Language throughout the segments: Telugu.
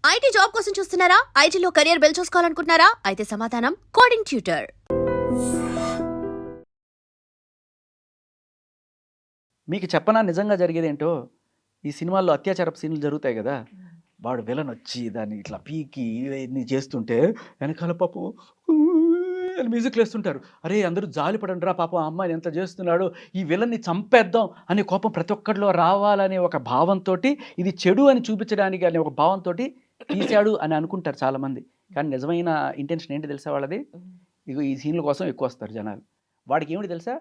ఐటీ జాబ్ కోసం చూస్తున్నారా? ఐటీలో కెరియర్ బిల్డ్ చూసుకోవాలనుకుంటున్నారా? అయితే సమాధానం కోడింగ్ ట్యూటర్. మీకు చెప్పనా నిజంగా జరిగేదేంటో? ఈ సినిమాల్లో అత్యాచారపు సీన్లు జరుగుతాయి కదా, వాడు విలన్ వచ్చి దాన్ని ఇట్లా పీకి ఇవన్నీ చేస్తుంటే వెనకాల పాపం అని మ్యూజిక్లు వేస్తుంటారు. అరే అందరూ జాలి పడండి రా, పాపం ఆ అమ్మాయిని ఎంత చేస్తున్నాడు, ఈ విలన్ని చంపేద్దాం అనే కోపం ప్రతి ఒక్కరిలో రావాలనే ఒక భావంతో, ఇది చెడు అని చూపించడానికి అనే ఒక భావంతో తీశాడు అని అనుకుంటారు చాలామంది. కానీ నిజమైన ఇంటెన్షన్ ఏంటి తెలుసా వాళ్ళది? ఇగో ఈ సీన్ల కోసం ఎక్కువ వస్తారు జనాలు. వాడికి ఏమిటి తెలుసా,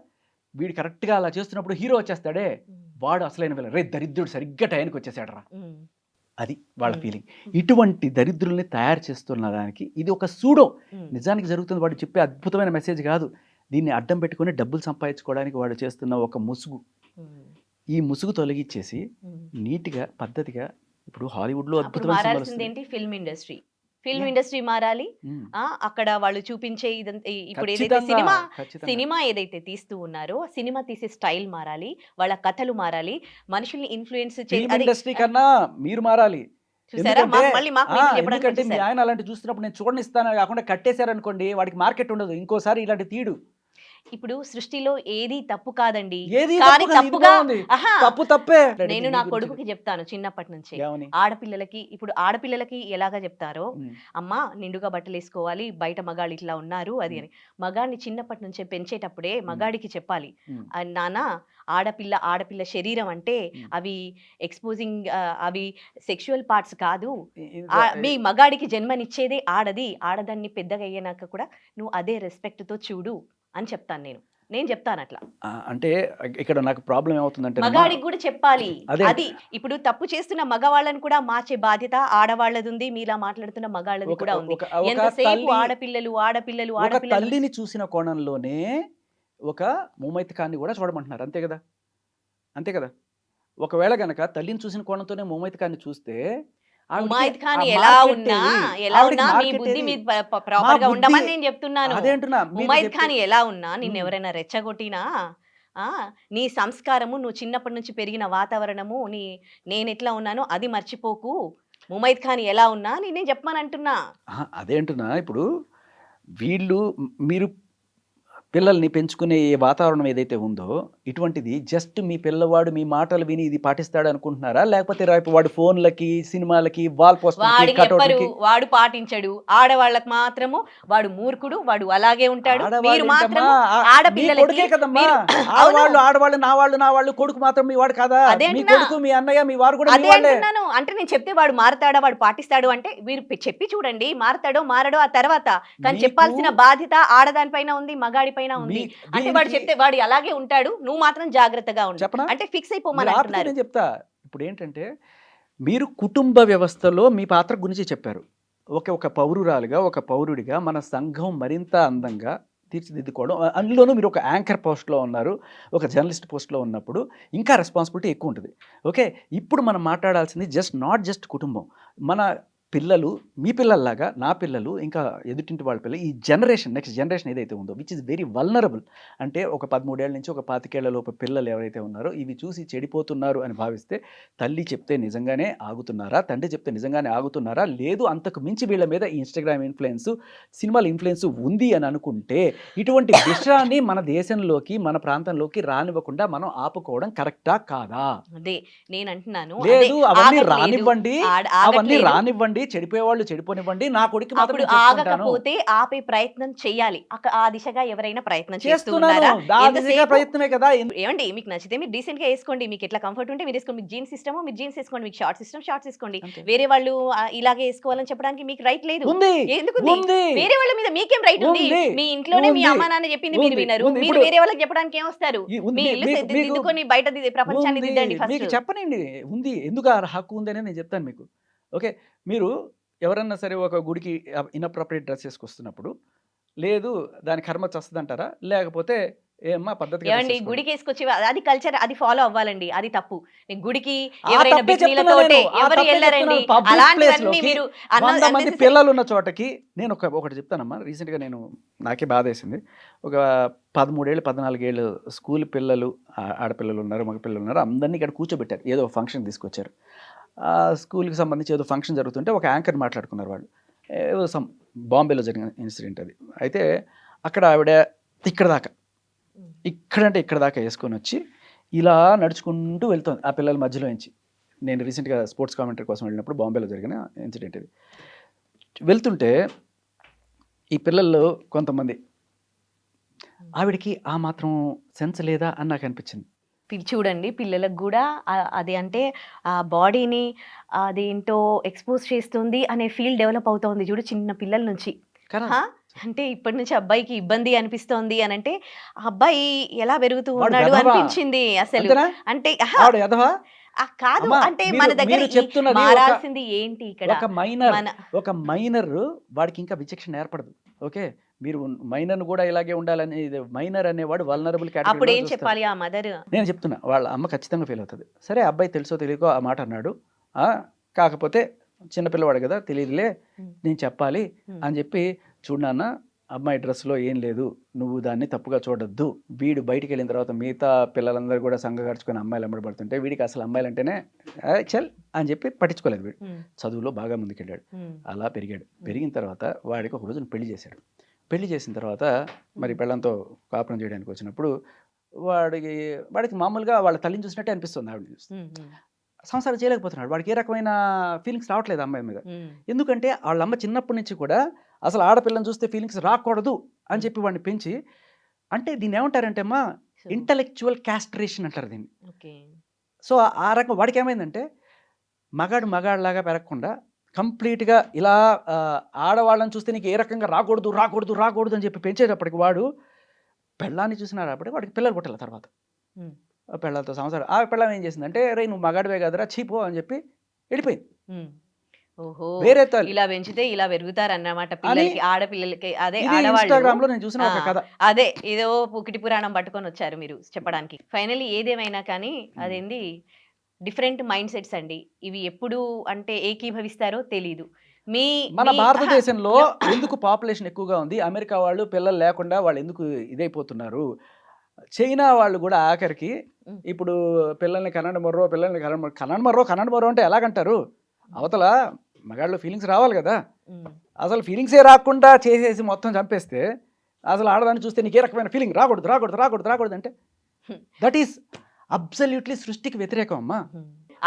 వీడు కరెక్ట్గా అలా చేస్తున్నప్పుడు హీరో వచ్చేస్తాడే, వాడు అసలైన విలన్. రే దరిద్రుడు సరిగ్గా టైంకి వచ్చేసాడు రా, అది వాళ్ళ ఫీలింగ్. ఇటువంటి దరిద్రుల్ని తయారు చేస్తున్న దానికి ఇది ఒక సూడో. నిజానికి జరుగుతుంది వాడు చెప్పే అద్భుతమైన మెసేజ్ కాదు. దీన్ని అడ్డం పెట్టుకుని డబ్బులు సంపాదించుకోవడానికి వాడు చేస్తున్న ఒక ముసుగు. ఈ ముసుగు తొలగించేసి నీట్గా పద్ధతిగా, ఇప్పుడు హాలీవుడ్ లో అద్భుతమైన ఫిల్మ్ ఇండస్ట్రీ మారాలి. అక్కడ వాళ్ళు చూపించే ఇదంతా, ఇప్పుడు ఏదైతే సినిమా ఏదైతే తీస్తూ ఉన్నారో సినిమా తీసే స్టైల్ మారాలి, వాళ్ళ కథలు మారాలి, మనుషుల్ని ఇన్ఫ్లుయెన్స్ ఇండస్ట్రీ కన్నా మీరు మారాలి. చూసారా? ఎందుకంటే మీ ఆయన అలాంటి చూస్తున్నప్పుడు నేను చూడనిస్తాను కాకుండా కట్టేశారనుకోండి, వాడికి మార్కెట్ ఉండదు, ఇంకోసారి ఇలాంటి తీడు. ఇప్పుడు సృష్టిలో ఏది తప్పు కాదండి, కానీ తప్పుగా తప్పే. నేను నా కొడుకుకి చెప్తాను చిన్నప్పటి నుంచి, ఆడపిల్లలకి ఎలాగా చెప్తారో, అమ్మా నిండుగా బట్టలు వేసుకోవాలి, బయట మగాళ్ళు ఇట్లా ఉన్నారు అది అని. మగాడిని చిన్నప్పటి నుంచే పెంచేటప్పుడే మగాడికి చెప్పాలి, నాన్న ఆడపిల్ల శరీరం అంటే అవి ఎక్స్పోజింగ్, అవి సెక్షువల్ పార్ట్స్ కాదు, మీ మగాడికి జన్మనిచ్చేదే ఆడది, ఆడదాన్ని పెద్దగా అయ్యాక కూడా నువ్వు అదే రెస్పెక్ట్ తో చూడు అని చెప్తాను. నేను చెప్తాను అట్లా. అంటే ఇక్కడ నాకు ప్రాబ్లం ఏమవుతుందంటే, మగాడికి కూడా చెప్పాలి. అది ఇప్పుడు తప్పు చేస్తున్న మగవాళ్ళని కూడా మార్చే బాధ్యత ఆడవాళ్ళది ఉంది, మీలా మాట్లాడుతున్న మగాళ్ళది కూడా ఉంది. ఎంతసేపు ఆడపిల్లలు తల్లిని చూసిన కోణంలోనే ఒక ముమైతకాన్ని కూడా చూడమంటున్నారు. అంతే కదా. ఒకవేళ గనక తల్లిని చూసిన కోణంతోనే ముమైతకాన్ని చూస్తే, ముమైత్ ఖాన్ ఎలా ఉన్నా మీ బుద్ధి మీద ప్రాపర్ గా ఉండమని నేను చెప్తున్నాను. ముమైత్ ఖాన్ ఎలా ఉన్నా నిన్ను ఎవరైనా రెచ్చగొట్టినా, నీ సంస్కారము, నువ్వు చిన్నప్పటి నుంచి పెరిగిన వాతావరణము, నేను ఎట్లా ఉన్నానో అది మర్చిపోకు. ముమైత్ ఖాన్ ఎలా ఉన్నా నేను చెప్పమని అంటున్నా. అదేంటున్నా, ఇప్పుడు మీరు పిల్లల్ని పెంచుకునే వాతావరణం ఏదైతే ఉందో, ఇటువంటిది జస్ట్ మీ పిల్లవాడు మీ మాటలు విని ఇది పాటిస్తాడు అనుకుంటున్నారా? లేకపోతే రేపు వాడు ఫోన్లకి, సినిమాలకి, వాల్ పోస్టర్లకి వాడు పాటించడు, ఆడవాళ్ళకి మాత్రము వాడు మూర్ఖుడు, వాడు అలాగే ఉంటాడు. మీరు మాత్రం ఆడపిల్లలకి కదమ్మా, ఆడవాళ్ళు నా వాళ్ళు, కొడుకు మాత్రం మీ వాడు కదా, మీ కొడుకు మీ అన్నయ్య మీ వారు కూడా అదే అంటున్నాను. అంటే నేను చెప్తే వాడు మారతాడా, వాడు పాటిస్తాడు అంటే మీరు చెప్పి చూడండి, మారతాడో మారడో ఆ తర్వాత. కానీ చెప్పాల్సిన బాధ్యత ఆడదానిపైన ఉంది, మగాడి పైన ఉంది. అంటే వాడు చెప్తే వాడు అలాగే ఉంటాడు, నువ్వు మాత్రం జాగ్రత్తగా ఉండు అంటే ఫిక్స్ అయిపోమని అంటున్నారు. చెప్తా. ఇప్పుడు ఏంటంటే, మీరు కుటుంబ వ్యవస్థలో మీ పాత్ర గురించి చెప్పారు. ఒక పౌరురాలుగా, ఒక పౌరుడిగా మన సంఘం మరింత అందంగా తీర్చిదిద్దుకోవడం, అందులోనూ మీరు ఒక యాంకర్ పోస్ట్లో ఉన్నారు, ఒక జర్నలిస్ట్ పోస్ట్లో ఉన్నప్పుడు ఇంకా రెస్పాన్సిబిలిటీ ఎక్కువ ఉంటుంది. ఓకే, ఇప్పుడు మనం మాట్లాడాల్సింది నాట్ జస్ట్ కుటుంబం, మన పిల్లలు, మీ పిల్లల్లాగా నా పిల్లలు, ఇంకా ఎదుటింటి వాళ్ళ పిల్లలు, ఈ నెక్స్ట్ జనరేషన్ ఏదైతే ఉందో, విచ్ ఇస్ వెరీ వల్నరబుల్. అంటే ఒక 13 ఏళ్ళ నుంచి ఒక 25 ఏళ్ల లోపు పిల్లలు ఎవరైతే ఉన్నారో, ఇవి చూసి చెడిపోతున్నారు అని భావిస్తే, తల్లి చెప్తే నిజంగానే ఆగుతున్నారా, తండ్రి చెప్తే నిజంగానే ఆగుతున్నారా, లేదు అంతకు మించి వీళ్ళ మీద ఇన్స్టాగ్రామ్ ఇన్ఫ్లుయెన్స్, సినిమాల ఇన్ఫ్లుయెన్స్ ఉంది అని అనుకుంటే, ఇటువంటి విషయాన్ని మన దేశంలోకి, మన ప్రాంతంలోకి రానివ్వకుండా మనం ఆపుకోవడం కరెక్టా కాదా? అదే నేను అంటున్నాను. లేదు, అవన్నీ రానివ్వండి, చెడిపోయే వాళ్ళు చెడిపోనివ్వండి, నా కొడుకు మాత్రం ఆగకపోతే ఆపే ప్రయత్నం చేయాలి. ఆ దిశగా ఎవరైనా ప్రయత్నం చేస్తున్నారా? ప్రయత్నమే కదా. ఏమండి, మీకు నచ్చితే మీరు డీసెంట్ గా వేసుకోండి, మీకు ఎట్లా కంఫర్ట్ ఉంటే మీరు వేసుకోండి. మీకు జీన్స్ ఇష్టమో మీరు జీన్స్ వేసుకోండి, మీకు షార్ట్స్ వేసుకోండి. వేరే వాళ్ళు ఇలాగే వేసుకోవాలని చెప్పడానికి మీకు రైట్ లేదు. ఎందుకు వేరే వాళ్ళ మీద మీకేం రైట్ ఉంది? మీ ఇంట్లోనే మీ అమ్మా నాన్న చెప్పింది మీరు వినరు, మీరు వేరే వాళ్ళకి చెప్పడానికి ఏమొస్తారు? మీ ఇల్లు దిద్దుకొని బయట ప్రపంచాన్ని దిద్దండి. మీకు చెప్పనండి ఉంది, ఎందుకు హక్కు ఉందని నేను చెప్తాను మీకు. ఓకే, మీరు ఎవరన్నా సరే ఒక గుడికి ఇన్అప్రోప్రియేట్ డ్రెస్ వేసుకొస్తున్నప్పుడు, లేదు దాని కర్మ వస్తుందంటారా, లేకపోతే ఏమ్మా పద్ధతి గుడికి వేసుకొచ్చి అది కల్చర్, అది ఫాలో అవ్వాలండి, అది తప్పు. గుడికి ఎవరైనా బికినీలతోటే ఎవరు వెళ్ళరండి, అలాంటివన్నీ మీరు. 100 మంది పిల్లలు ఉన్న చోటకి నేను ఒకటి చెప్తానమ్మా. రీసెంట్గా నాకే బాధ వేసింది. ఒక 13 ఏళ్ళు 14 ఏళ్ళు స్కూల్ పిల్లలు, ఆడపిల్లలు ఉన్నారు, మగ పిల్లలు ఉన్నారు, అందరినీ ఇక్కడ కూర్చోబెట్టారు, ఏదో ఫంక్షన్ తీసుకొచ్చారు. ఆ స్కూల్కి సంబంధించి ఏదో ఫంక్షన్ జరుగుతుంటే ఒక యాంకర్ మాట్లాడుకున్నారు వాళ్ళు, ఏదో బాంబేలో జరిగిన ఇన్సిడెంట్ అది. అయితే అక్కడ ఆవిడ ఇక్కడ దాకా వేసుకొని వచ్చి ఇలా నడుచుకుంటూ వెళ్తుంది ఆ పిల్లల మధ్యలో నుంచి. నేను రీసెంట్గా స్పోర్ట్స్ కామెంటరీ కోసం వెళ్ళినప్పుడు బాంబేలో జరిగిన ఇన్సిడెంట్ ఇది. వెళ్తుంటే ఈ పిల్లల్లో కొంతమంది ఆవిడకి ఆ మాత్రం సెన్స్ లేదా అని నాకు అనిపించింది. చూడండి పిల్లలకు కూడా అది అంటే ఆ బాడీని అదేంటో ఎక్స్పోజ్ చేస్తుంది అనే ఫీల్ డెవలప్ అవుతోంది చూడు చిన్న పిల్లల నుంచి. అంటే ఇప్పటి నుంచి అబ్బాయికి ఇబ్బంది అనిపిస్తోంది అని అంటే ఆ అబ్బాయి ఎలా పెరుగుతూ ఉన్నాడు అనిపించింది అసలు. అంటే కాదు, అంటే మన దగ్గర మారాల్సింది ఏంటి ఇక్కడ, ఒక మైనర్ వాడికి ఇంకా విచక్షణ ఏర్పడదు. ఓకే, మీరు మైనర్ కూడా ఇలాగే ఉండాలని, మైనర్ అనేవాడు వల్నరబుల్ కేటగిరీ. అప్పుడు ఏం చెప్పాలి ఆ మదర్? నేను చెప్తున్నా, వాళ్ళ అమ్మ ఖచ్చితంగా ఫీల్ అవుతుంది. సరే అబ్బాయి తెలుసో తెలియకో ఆ మాట అన్నాడు, కాకపోతే చిన్నపిల్లవాడు కదా తెలియదులే నేను చెప్పాలి అని చెప్పి, చూడు నాన్న అమ్మాయి డ్రెస్లో ఏం లేదు, నువ్వు దాన్ని తప్పుగా చూడొద్దు. వీడు బయటికి వెళ్ళిన తర్వాత మిగతా పిల్లలందరూ కూడా సంఘగడుచుకొని అమ్మాయిలు అమ్మడబడుతుంటే వీడికి అసలు అమ్మాయిలు అంటేనే చల్ అని చెప్పి పట్టించుకోలేదు. వీడు చదువులో బాగా ముందుకెళ్ళాడు, అలా పెరిగాడు. పెరిగిన తర్వాత వాడికి ఒక రోజున పెళ్లి చేశాడు. పెళ్లి చేసిన తర్వాత మరి పిల్లలతో కాపురం చేయడానికి వచ్చినప్పుడు వాడికి మామూలుగా వాళ్ళ తల్లిని చూసినట్టే అనిపిస్తుంది, ఆవిడని చూస్తే. సంసారం చేయలేకపోతున్నాడు, వాడికి ఏ రకమైన ఫీలింగ్స్ రావట్లేదు అమ్మాయి మీద. ఎందుకంటే వాళ్ళ అమ్మ చిన్నప్పటి నుంచి కూడా అసలు ఆడపిల్లని చూస్తే ఫీలింగ్స్ రాకూడదు అని చెప్పి వాడిని పెంచి, అంటే దీన్ని ఏమంటారంటే అమ్మా ఇంటలెక్చువల్ క్యాస్ట్రేషన్ అంటారు దీన్ని. సో ఆ రకం వాడికి ఏమైందంటే మగాడిలాగా పెరగకుండా కంప్లీట్గా ఇలా ఆడవాళ్ళని చూస్తే నీకు ఏ రకంగా రాకూడదు అని చెప్పి పెంచేటప్పటికి వాడు పెళ్ళాన్ని చూసినాడప్పటికి వాడికి పిల్లలు పుట్టాలి. తర్వాత పిల్లలతో సంవత్సరం ఆ పిల్లం ఏం చేసిందంటే, రే నువ్వు మగాడివే కదరా చీపో అని చెప్పి వెళ్ళిపోయింది. ఓహో, వేరే ఇలా పెంచితే ఇలా పెరుగుతారు అన్నమాట పిల్లలకి, ఆడపిల్లలకి. అదే ఇన్‌స్టాగ్రామ్ లో నేను చూసిన ఒక కథ. అదే ఏదో పుకిటి పురాణం పట్టుకొని వచ్చారు మీరు చెప్పడానికి. ఫైనల్లీ ఏదేమైనా కానీ అదేంది డిఫరెంట్ మైండ్ సెట్స్ అండి ఇవి. ఎప్పుడు అంటే ఏకీభవిస్తారో తెలీదు. మన భారతదేశంలో ఎందుకు పాపులేషన్ ఎక్కువగా ఉంది, అమెరికా వాళ్ళు పిల్లలు లేకుండా వాళ్ళు ఎందుకు ఇదైపోతున్నారు, చైనా వాళ్ళు కూడా ఆఖరికి ఇప్పుడు పిల్లల్ని కనండి మర్రో అంటే ఎలాగంటారు, అవతల మగాళ్ళు ఫీలింగ్స్ రావాలి కదా, అసలు ఫీలింగ్సే రాకుండా చేసేసి మొత్తం చంపేస్తే అసలు ఆడదాన్ని చూస్తే నీకు ఏ రకమైన ఫీలింగ్ రాకూడదు అంటే దట్ ఈస్ అబ్సల్యూట్లీ సృష్టికి వ్యతిరేకం అమ్మా.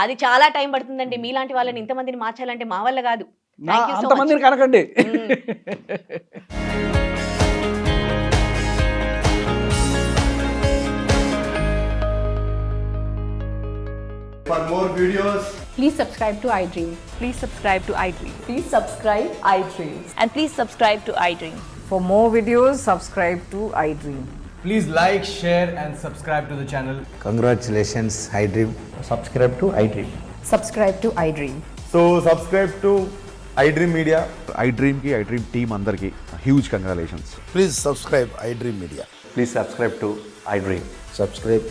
అది చాలా టైం పడుతుందండి. మీలాంటి వాళ్ళని ఇంతమందిని మార్చాలంటే మా వల్ల కాదు. అంతమందిని కనకండి. For more videos, please subscribe to iDream. Please subscribe to iDream. Please subscribe iDream. And please subscribe to iDream. For more videos, subscribe to iDream. please like, share and subscribe to the channel. Congratulations, iDream. Subscribe to iDream. Subscribe to iDream. So subscribe to iDream Media. iDream team andarki huge congratulations. Please subscribe iDream Media. Please subscribe to iDream. Subscribe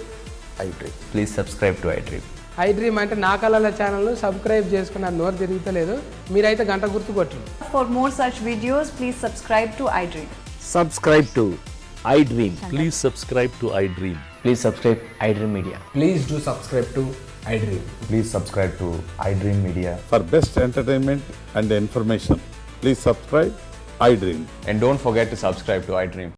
iDream. Please subscribe to iDream. iDream అంటే నా కళల ఛానల్ను సబ్స్క్రైబ్ చేసుకున్న నోరు తిరుగుతలేదు, మీరైతే గంట గుర్తు కొట్టండి. For more such videos, please subscribe to iDream. Subscribe to iDream. Please subscribe to iDream. Please subscribe iDream Media. Please do subscribe to iDream. Please subscribe to iDream Media. For best entertainment and information, please subscribe iDream. And don't forget to subscribe to iDream.